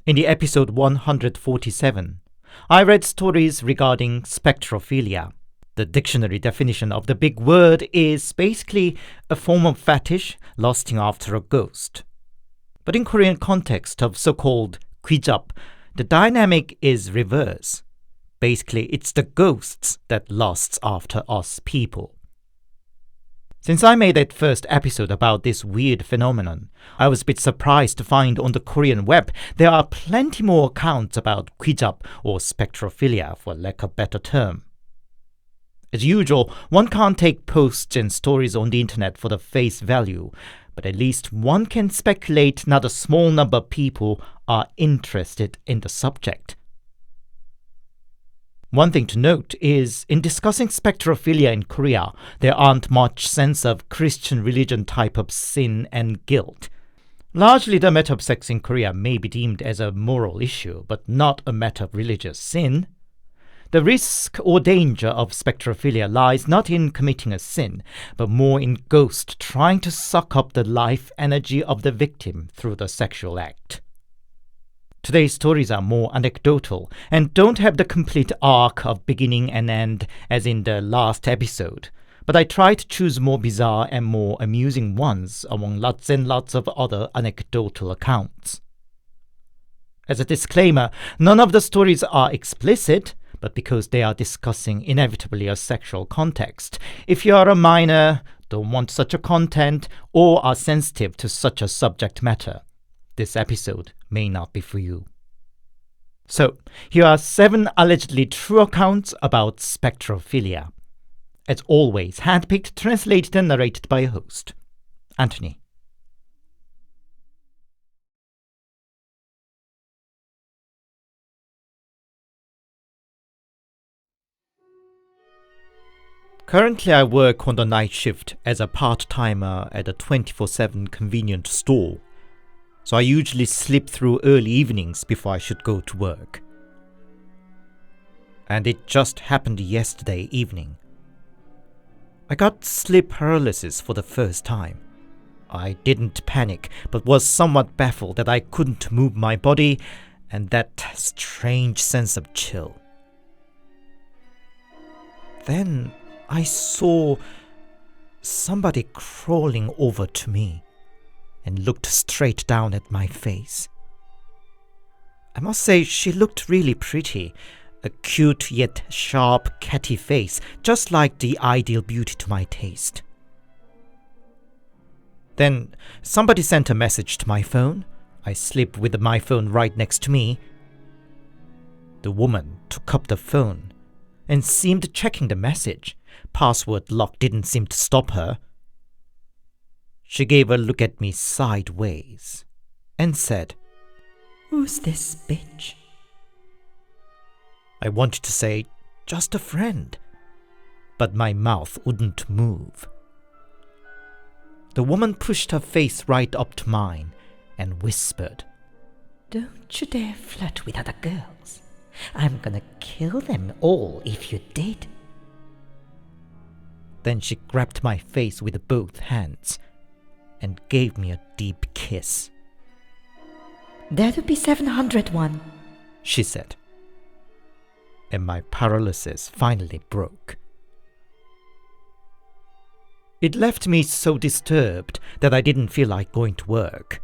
In the episode 147, I read stories regarding spectrophilia. The dictionary definition of the big word is basically a form of fetish lusting after a ghost. But in Korean context of so-called 귀잡, the dynamic is reverse. Basically, it's the ghosts that lusts after us people. Since I made that first episode about this weird phenomenon, I was a bit surprised to find on the Korean web there are plenty more accounts about 귀잡 or spectrophilia, for lack of a better term. As usual, one can't take posts and stories on the internet for the face value, but at least one can speculate not a small number of people are interested in the subject. One thing to note is, in discussing spectrophilia in Korea, there aren't much sense of Christian religion type of sin and guilt. Largely the matter of sex in Korea may be deemed as a moral issue, but not a matter of religious sin. The risk or danger of spectrophilia lies not in committing a sin, but more in ghost trying to suck up the life energy of the victim through the sexual act. Today's stories are more anecdotal and don't have the complete arc of beginning and end as in the last episode, but I try to choose more bizarre and more amusing ones among lots and lots of other anecdotal accounts. As a disclaimer, none of the stories are explicit, but because they are discussing inevitably a sexual context. If you are a minor, don't want such a content, or are sensitive to such a subject matter, this episode may not be for you. So, here are 7 allegedly true accounts about spectrophilia. As always, handpicked, translated and narrated by a host. Anthony. Currently, I work on the night shift as a part-timer at a 24/7 convenience store, so I usually sleep through early evenings before I should go to work. And it just happened yesterday evening. I got sleep paralysis for the first time. I didn't panic, but was somewhat baffled that I couldn't move my body and that strange sense of chill. Then I saw somebody crawling over to me and looked straight down at my face. I must say she looked really pretty, a cute yet sharp catty face, just like the ideal beauty to my taste. Then somebody sent a message to my phone. I sleep with my phone right next to me. The woman took up the phone and seemed checking the message. Password lock didn't seem to stop her. She gave a look at me sideways and said, "Who's this bitch?" I wanted to say, "Just a friend," but my mouth wouldn't move. The woman pushed her face right up to mine and whispered, "Don't you dare flirt with other girls. I'm gonna kill them all if you did." Then she grabbed my face with both hands and gave me a deep kiss. "That'll be 701, she said. And my paralysis finally broke. It left me so disturbed that I didn't feel like going to work.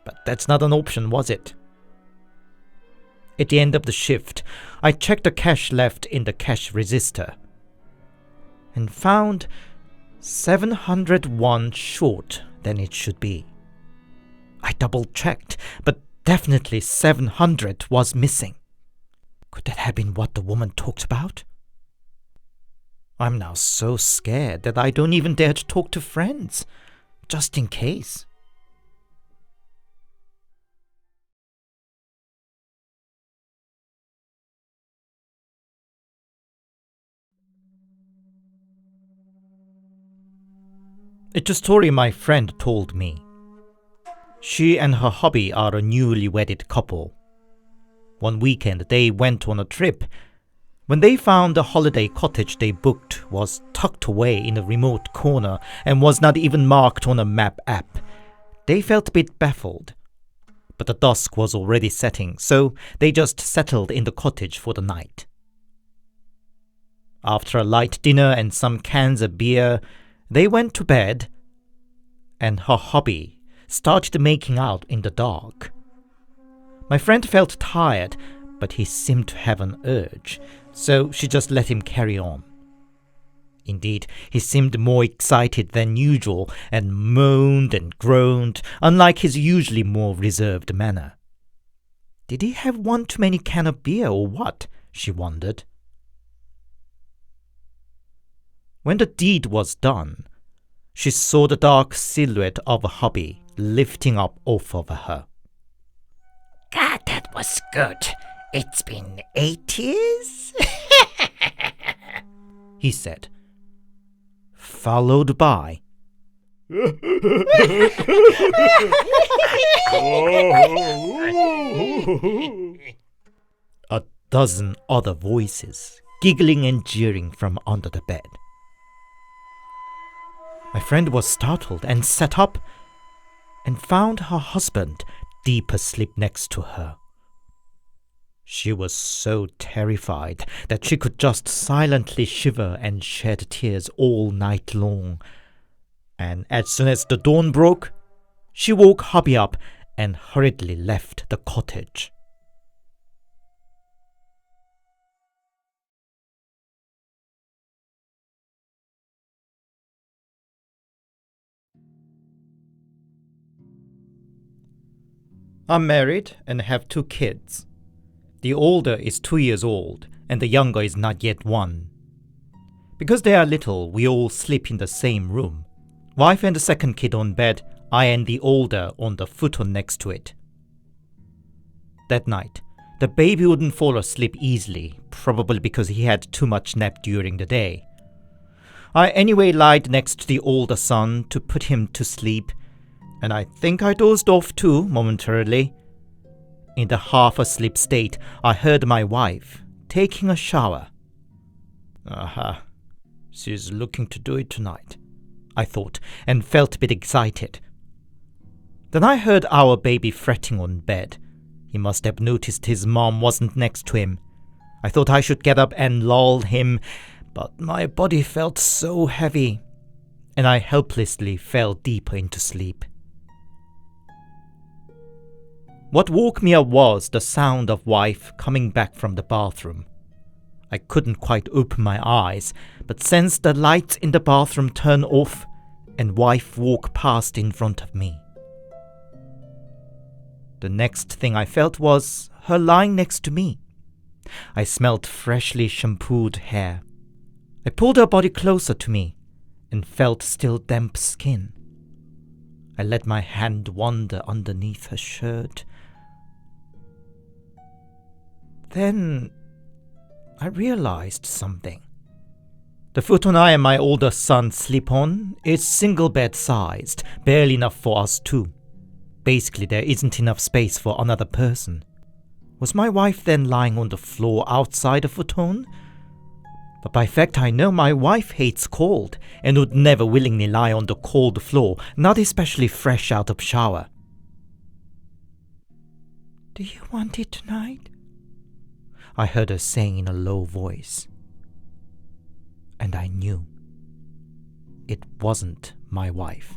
But that's not an option, was it? At the end of the shift, I checked the cash left in the cash register and found 701 short than it should be. I double-checked, but definitely 700 was missing. Could that have been what the woman talked about? I'm now so scared that I don't even dare to talk to friends, just in case. It's a story my friend told me. She and her hubby are a newly wedded couple. One weekend they went on a trip. When they found the holiday cottage they booked was tucked away in a remote corner and was not even marked on a map app, they felt a bit baffled. but the dusk was already setting, so they just settled in the cottage for the night. After a light dinner and some cans of beer, they went to bed, and her hubby started making out in the dark. My friend felt tired, but he seemed to have an urge, so she just let him carry on. Indeed, he seemed more excited than usual and moaned and groaned, unlike his usually more reserved manner. Did he have one too many cans of beer or what? She wondered. When the deed was done, she saw the dark silhouette of a hubby lifting up off of her. God, that was good. It's been 8 years? He said, followed by a dozen other voices, giggling and jeering from under the bed. My friend was startled and sat up and found her husband deep asleep next to her. She was so terrified that she could just silently shiver and shed tears all night long. And as soon as the dawn broke, she woke hubby up and hurriedly left the cottage. I'm married and have 2 kids. The older is 2 years old and the younger is not yet 1. Because they are little, we all sleep in the same room. Wife and the second kid on bed, I and the older on the futon next to it. That night, the baby wouldn't fall asleep easily, probably because he had too much nap during the day. I anyway lied next to the older son to put him to sleep, and I think I dozed off too momentarily. In the half-asleep state, I heard my wife taking a shower. Aha, she's looking to do it tonight, I thought, and felt a bit excited. Then I heard our baby fretting on bed. He must have noticed his mom wasn't next to him. I thought I should get up and lull him, but my body felt so heavy, and I helplessly fell deeper into sleep. What woke me up was the sound of wife coming back from the bathroom. I couldn't quite open my eyes, but sensed the lights in the bathroom turn off and wife walk past in front of me. The next thing I felt was her lying next to me. I smelled freshly shampooed hair. I pulled her body closer to me and felt still damp skin. I let my hand wander underneath her shirt. Then I realized something. The futon I and my older son sleep on is single bed sized, barely enough for us two. Basically, there isn't enough space for another person. Was my wife then lying on the floor outside the futon? But by fact, I know my wife hates cold and would never willingly lie on the cold floor, not especially fresh out of shower. "Do you want it tonight?" I heard her saying in a low voice. And I knew it wasn't my wife.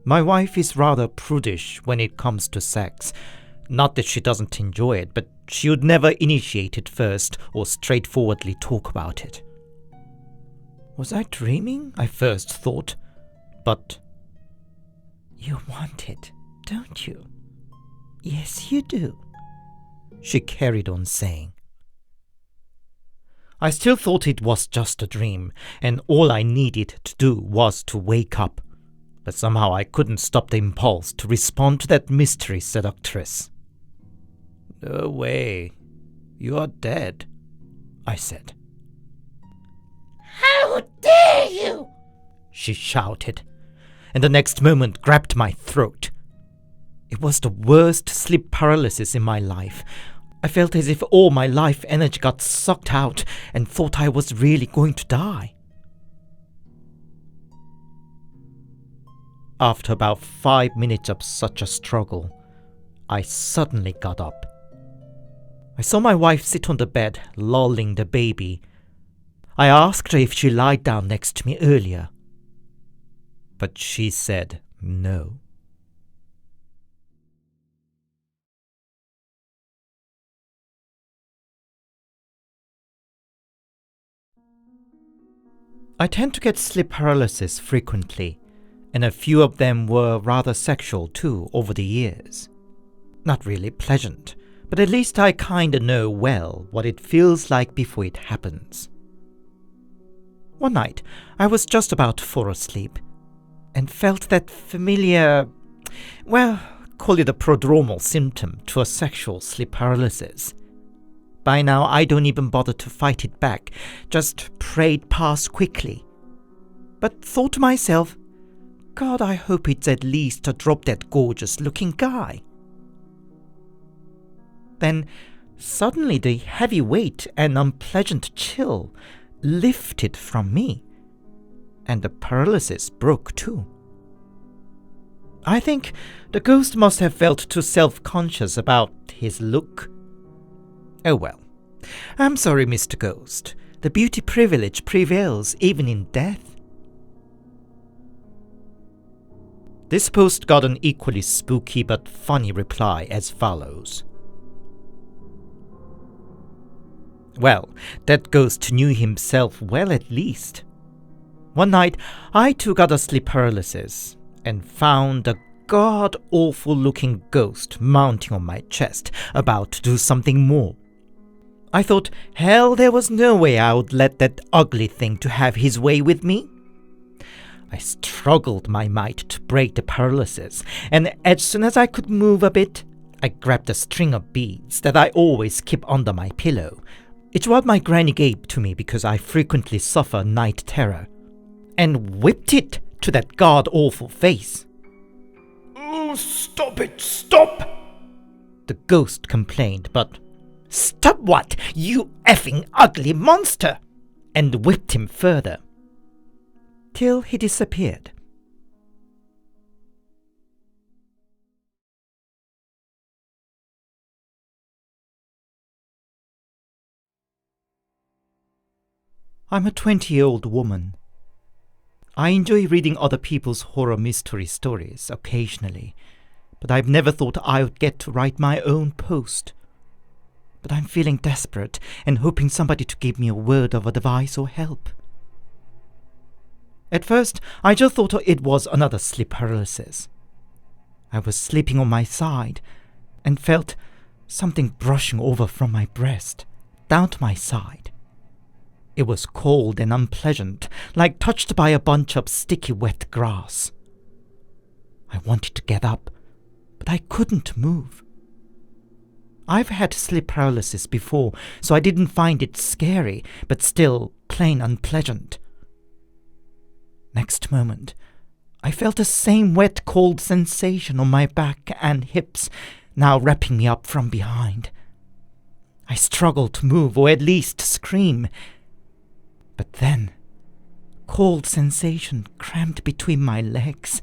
My wife is rather prudish when it comes to sex. Not that she doesn't enjoy it, but she would never initiate it first or straightforwardly talk about it. Was I dreaming? I first thought. But "You want it, don't you?" "Yes, you do," she carried on saying. I still thought it was just a dream, and all I needed to do was to wake up. But somehow I couldn't stop the impulse to respond to that mystery seductress. "No way. You are dead," I said. How dare you! She shouted, and the next moment grabbed my throat. It was the worst sleep paralysis in my life. I felt as if all my life energy got sucked out and thought I was really going to die. After about 5 minutes of such a struggle, I suddenly got up. I saw my wife sit on the bed, lulling the baby. I asked her if she lied down next to me earlier, but she said no. I tend to get sleep paralysis frequently, and a few of them were rather sexual too over the years. Not really pleasant, but at least I kinda know well what it feels like before it happens. One night, I was just about to fall asleep, and felt that familiar, well, call it a prodromal symptom to a sexual sleep paralysis. By now, I don't even bother to fight it back, just pray it pass quickly. But thought to myself, God, I hope it's at least a drop-dead gorgeous-looking guy. Then, suddenly the heavy weight and unpleasant chill lifted from me, and the paralysis broke too. I think the ghost must have felt too self-conscious about his look. Oh well, I'm sorry, Mr. Ghost. The beauty privilege prevails even in death. This post got an equally spooky but funny reply as follows. Well, that ghost knew himself well at least. One night, I too got a sleep paralysis and found a god-awful looking ghost mounting on my chest, about to do something more. I thought, hell, there was no way I would let that ugly thing to have his way with me. I struggled my might to break the paralysis, and as soon as I could move a bit, I grabbed a string of beads that I always keep under my pillow. It's what my granny gave to me because I frequently suffer night terror, and whipped it to that god-awful face. Oh, stop it, stop! The ghost complained, but Stop what, you effing ugly monster! and whipped him further, till he disappeared. I'm a 20-year-old woman. I enjoy reading other people's horror mystery stories occasionally, but I've never thought I would get to write my own post. But I'm feeling desperate and hoping somebody to give me a word of advice or help. At first, I just thought it was another sleep paralysis. I was sleeping on my side and felt something brushing over from my breast down to my side. It was cold and unpleasant, like touched by a bunch of sticky wet grass. I wanted to get up, but I couldn't move. I've had sleep paralysis before, so I didn't find it scary, but still plain unpleasant. Next moment, I felt the same wet, cold sensation on my back and hips, now wrapping me up from behind. I struggled to move, or at least scream. But then, cold sensation crammed between my legs,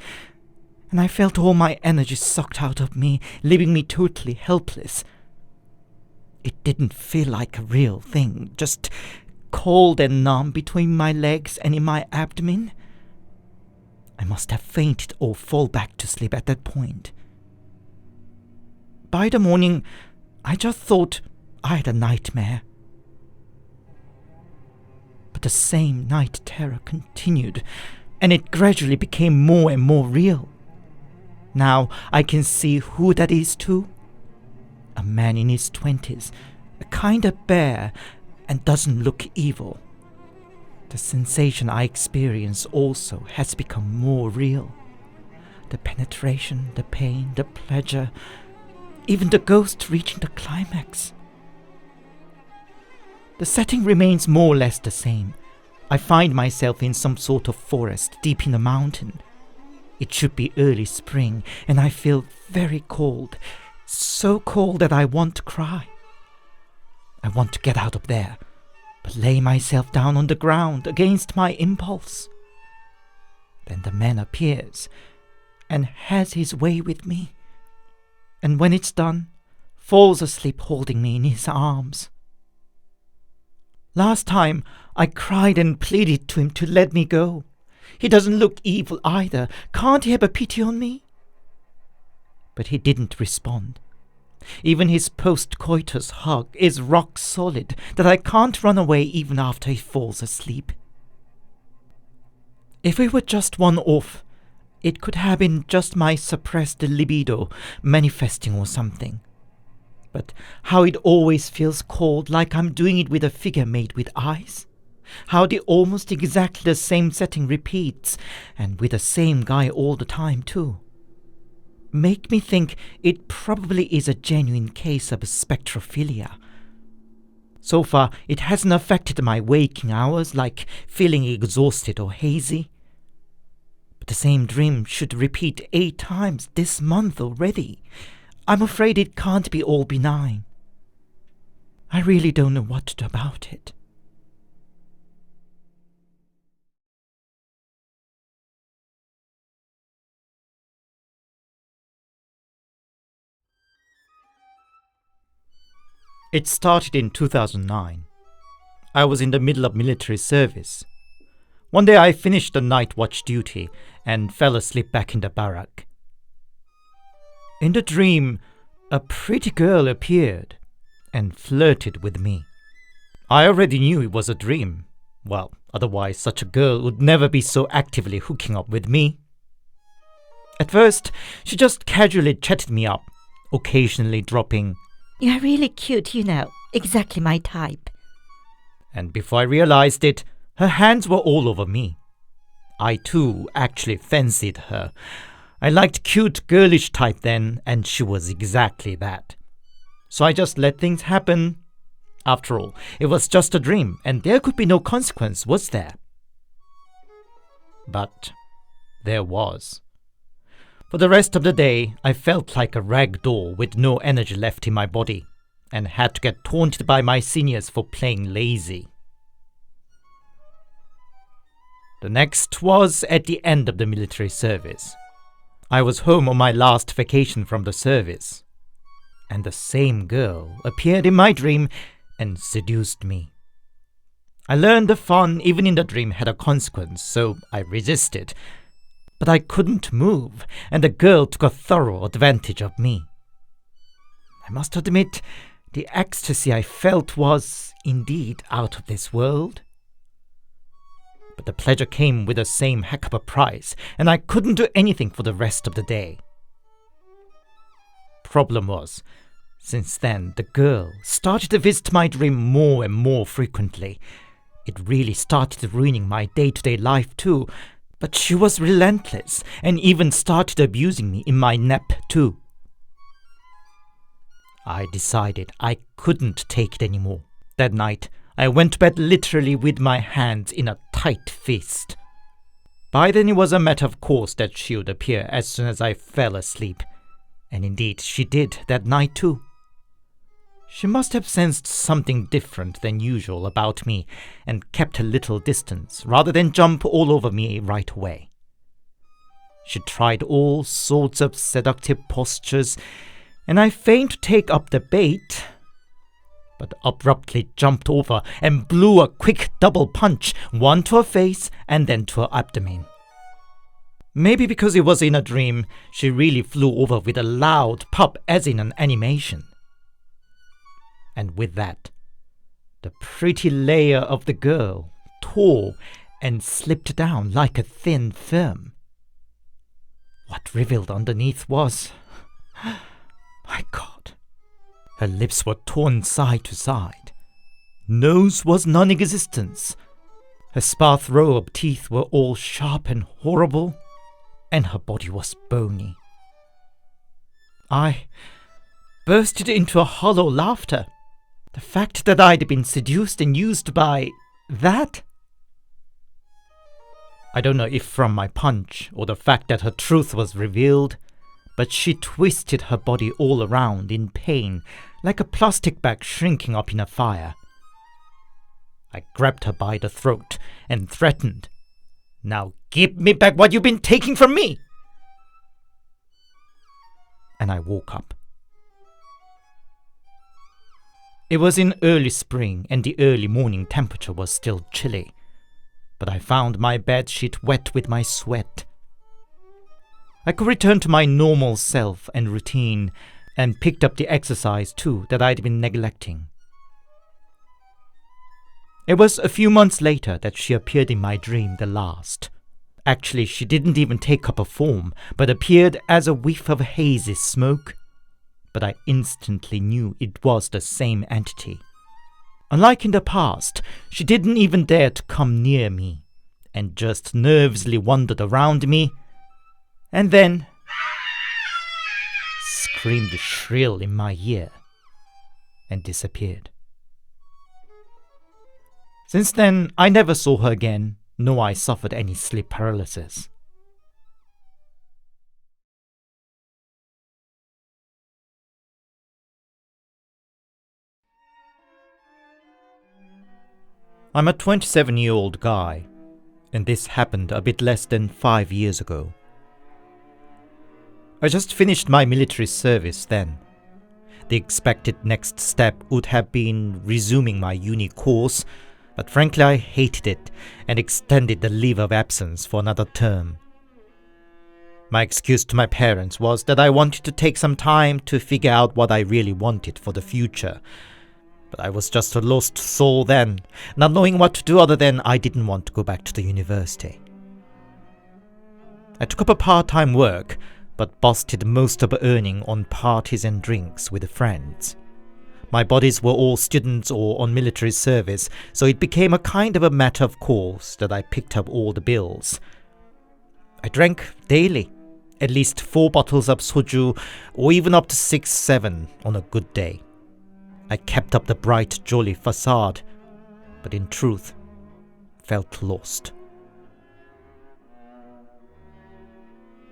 and I felt all my energy sucked out of me, leaving me totally helpless. It didn't feel like a real thing, just cold and numb between my legs and in my abdomen. I must have fainted or fall back to sleep at that point. By the morning, I just thought I had a nightmare. But the same night terror continued, and it gradually became more and more real. Now I can see who that is too. A man in his 20s, a kinda bare, and doesn't look evil. The sensation I experience also has become more real. The penetration, the pain, the pleasure, even the ghost reaching the climax. The setting remains more or less the same. I find myself in some sort of forest deep in a mountain. It should be early spring, and I feel very cold. So cold that I want to cry. I want to get out of there, but lay myself down on the ground against my impulse. Then the man appears, and has his way with me. And when it's done, falls asleep holding me in his arms. Last time, I cried and pleaded to him to let me go. He doesn't look evil either. Can't he have a pity on me? But he didn't respond. Even his post-coitus hug is rock solid that I can't run away even after he falls asleep. If we were just one off, it could have been just my suppressed libido manifesting or something. But how it always feels cold, like I'm doing it with a figure made with eyes. How the almost exactly the same setting repeats, and with the same guy all the time too. Make me think it probably is a genuine case of spectrophilia. So far, it hasn't affected my waking hours, like feeling exhausted or hazy. But the same dream should repeat 8 times this month already. I'm afraid it can't be all benign. I really don't know what to do about it. It started in 2009. I was in the middle of military service. One day I finished the night watch duty and fell asleep back in the barrack. In the dream, a pretty girl appeared and flirted with me. I already knew it was a dream. Well, otherwise such a girl would never be so actively hooking up with me. At first, she just casually chatted me up, occasionally dropping, "You're really cute, exactly my type." And before I realized it, her hands were all over me. I too actually fancied her. I liked cute girlish type then, and she was exactly that. So I just let things happen. After all, it was just a dream, and there could be no consequence, was there? But there was. For the rest of the day, I felt like a rag doll with no energy left in my body, and had to get taunted by my seniors for playing lazy. The next was at the end of the military service. I was home on my last vacation from the service, and the same girl appeared in my dream and seduced me. I learned the fun even in the dream had a consequence, so I resisted. But I couldn't move, and the girl took a thorough advantage of me. I must admit, the ecstasy I felt was indeed out of this world. But the pleasure came with the same heck of a price, and I couldn't do anything for the rest of the day. Problem was, since then the girl started to visit my dream more and more frequently. It really started ruining my day-to-day life too, but she was relentless and even started abusing me in my nap too. I decided I couldn't take it anymore. That night, I went to bed literally with my hands in a tight fist. By then it was a matter of course that she would appear as soon as I fell asleep, and indeed she did that night too. She must have sensed something different than usual about me and kept a little distance rather than jump all over me right away. She tried all sorts of seductive postures, and I feigned to take up the bait, but abruptly jumped over and blew a quick double punch, one to her face and then to her abdomen. Maybe because it was in a dream, she really flew over with a loud pop as in an animation. And with that, the pretty layer of the girl tore and slipped down like a thin film. What revealed underneath was, my God, her lips were torn side to side. Nose was non-existent. Her sparse row of teeth were all sharp and horrible, and her body was bony. I bursted into a hollow laughter. The fact that I'd been seduced and used by that? I don't know if from my punch or the fact that her truth was revealed, but she twisted her body all around in pain, like a plastic bag shrinking up in a fire. I grabbed her by the throat and threatened, "Now give me back what you've been taking from me!" and I woke up. It was in early spring, and the early morning temperature was still chilly, but I found my bed sheet wet with my sweat. I could return to my normal self and routine, and picked up the exercise too that I'd been neglecting. It was a few months later that she appeared in my dream the last. Actually, she didn't even take up a form, but appeared as a whiff of hazy smoke. But I instantly knew it was the same entity. Unlike in the past, she didn't even dare to come near me, and just nervously wandered around me, and then screamed shrill in my ear, and disappeared. Since then, I never saw her again, nor I suffered any sleep paralysis. I'm a 27-year-old guy, and this happened a bit less than 5 years ago. I just finished my military service then. The expected next step would have been resuming my uni course, but frankly I hated it and extended the leave of absence for another term. My excuse to my parents was that I wanted to take some time to figure out what I really wanted for the future. But I was just a lost soul then, not knowing what to do other than I didn't want to go back to the university. I took up a part-time work, but busted most of the earning on parties and drinks with friends. My buddies were all students or on military service, so it became a kind of a matter of course that I picked up all the bills. I drank daily, at least 4 bottles of soju, or even up to 6-7 on a good day. I kept up the bright, jolly facade, but in truth, felt lost.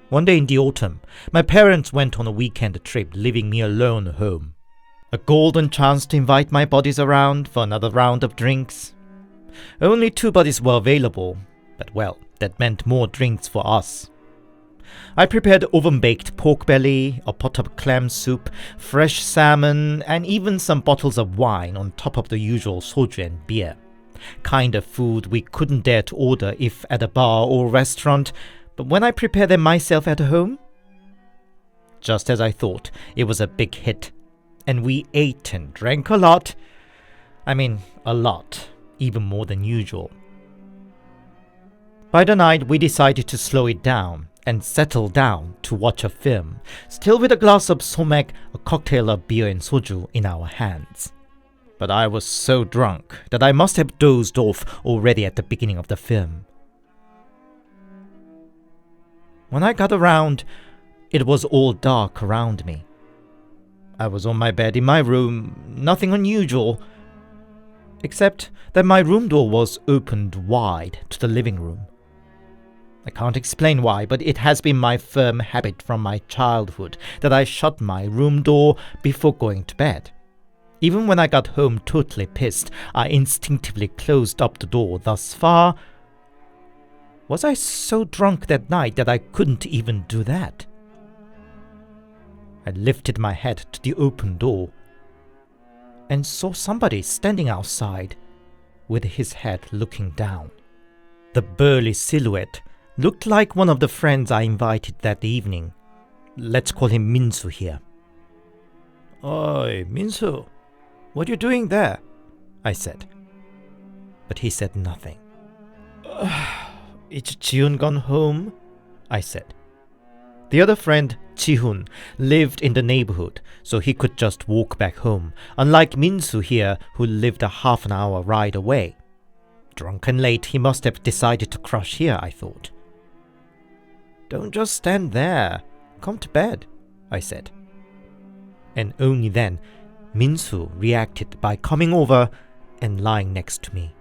One day in the autumn, my parents went on a weekend trip, leaving me alone at home. A golden chance to invite my buddies around for another round of drinks. Only 2 buddies were available, but well, that meant more drinks for us. I prepared oven-baked pork belly, a pot of clam soup, fresh salmon, and even some bottles of wine on top of the usual soju and beer. Kind of food we couldn't dare to order if at a bar or restaurant, but when I prepared them myself at home, just as I thought, it was a big hit. And we ate and drank a lot. I mean, a lot, even more than usual. By the night, we decided to slow it down and settle down to watch a film, still with a glass of somek, a cocktail of beer and soju in our hands. But I was so drunk that I must have dozed off already at the beginning of the film. When I got around, it was all dark around me. I was on my bed in my room, nothing unusual, except that my room door was opened wide to the living room. I can't explain why, but it has been my firm habit from my childhood that I shut my room door before going to bed. Even when I got home totally pissed, I instinctively closed up the door. Thus far, was I so drunk that night that I couldn't even do that? I lifted my head to the open door and saw somebody standing outside with his head looking down. The burly silhouette looked like one of the friends I invited that evening. Let's call him Minsu here. "Oi, Minsu, what are you doing there?" I said. But he said nothing. "Is Jihoon gone home?" I said. The other friend, Jihoon, lived in the neighborhood, so he could just walk back home, unlike Minsu here, who lived a half an hour ride away. Drunk and late, he must have decided to crush here, I thought. "Don't just stand there. Come to bed," I said. And only then, Minsu reacted by coming over and lying next to me.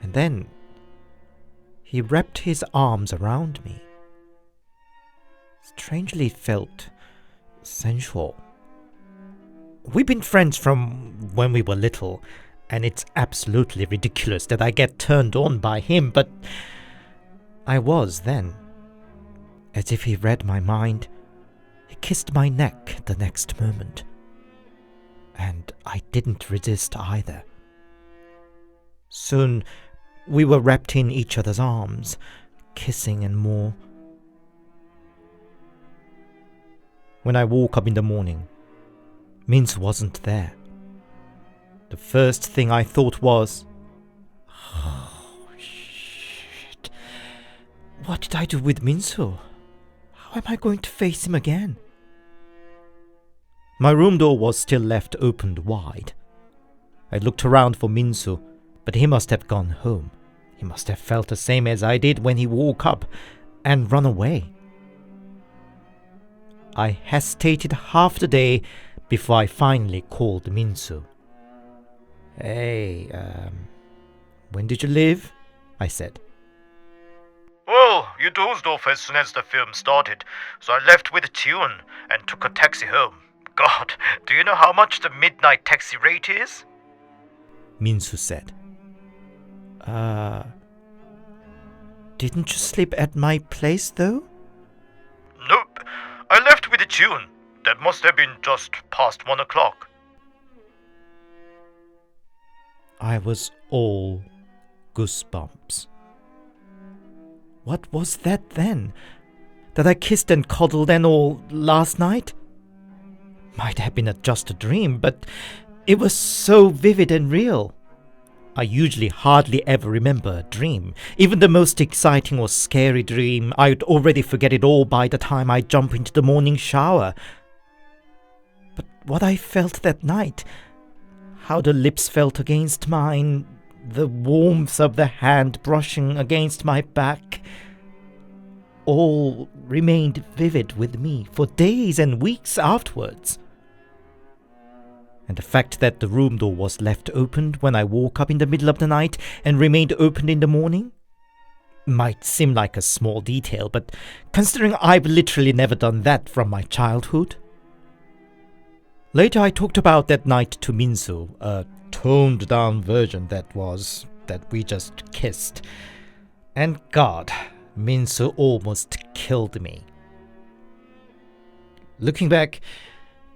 And then, he wrapped his arms around me. Strangely felt sensual. We've been friends from when we were little, and it's absolutely ridiculous that I get turned on by him, but I was then. As if he read my mind, He kissed my neck the next moment, and I didn't resist either. Soon, we were wrapped in each other's arms, kissing and more. When I woke up in the morning, Minsu wasn't there. The first thing I thought was, oh, shit. What did I do with Minsu? How am I going to face him again? My room door was still left opened wide. I looked around for Minsu, but he must have gone home. He must have felt the same as I did when he woke up and run away. I hesitated half the day before I finally called Minsu. Hey, when did you leave? I said. Well, you dozed off as soon as the film started, so I left with a tune and took a taxi home. God, do you know how much the midnight taxi rate is? Minsu said. Didn't you sleep at my place though? Nope, I left with a tune. That must have been just past 1 o'clock. I was all goosebumps. What was that then? That I kissed and cuddled and all last night? Might have been just a dream, but it was so vivid and real. I usually hardly ever remember a dream. Even the most exciting or scary dream, I'd already forget it all by the time I jump into the morning shower. But what I felt that night, how the lips felt against mine, the warmth of the hand brushing against my back, all remained vivid with me for days and weeks afterwards. And the fact that the room door was left opened when I woke up in the middle of the night and remained open in the morning might seem like a small detail, but considering I've literally never done that from my childhood. Later I talked about that night to Minsu, a toned down version that we just kissed. And God, Minsu almost killed me. Looking back,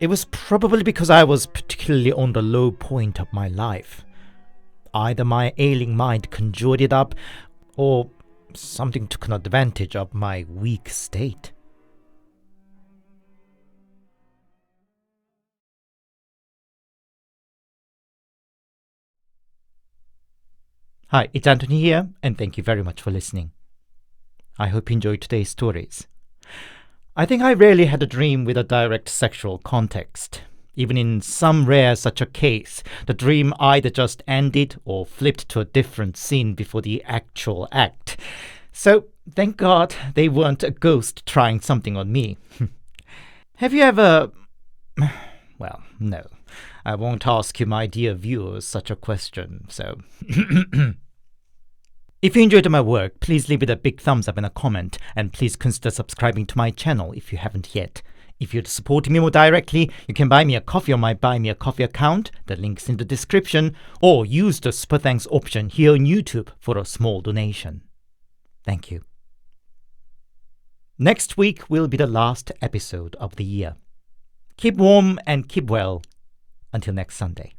it was probably because I was particularly on the low point of my life. Either my ailing mind conjured it up, or something took an advantage of my weak state. Hi, it's Anthony here, and thank you very much for listening. I hope you enjoyed today's stories. I think I rarely had a dream with a direct sexual context. Even in some rare such a case, the dream either just ended or flipped to a different scene before the actual act. So, thank God they weren't a ghost trying something on me. Have you ever... Well, no. I won't ask you, my dear viewers, such a question, so... If you enjoyed my work, please leave it a big thumbs up and a comment, and please consider subscribing to my channel if you haven't yet. If you're supporting me more directly, you can buy me a coffee on my Buy Me a Coffee account, the link's in the description, or use the Super Thanks option here on YouTube for a small donation. Thank you. Next week will be the last episode of the year. Keep warm and keep well. Until next Sunday.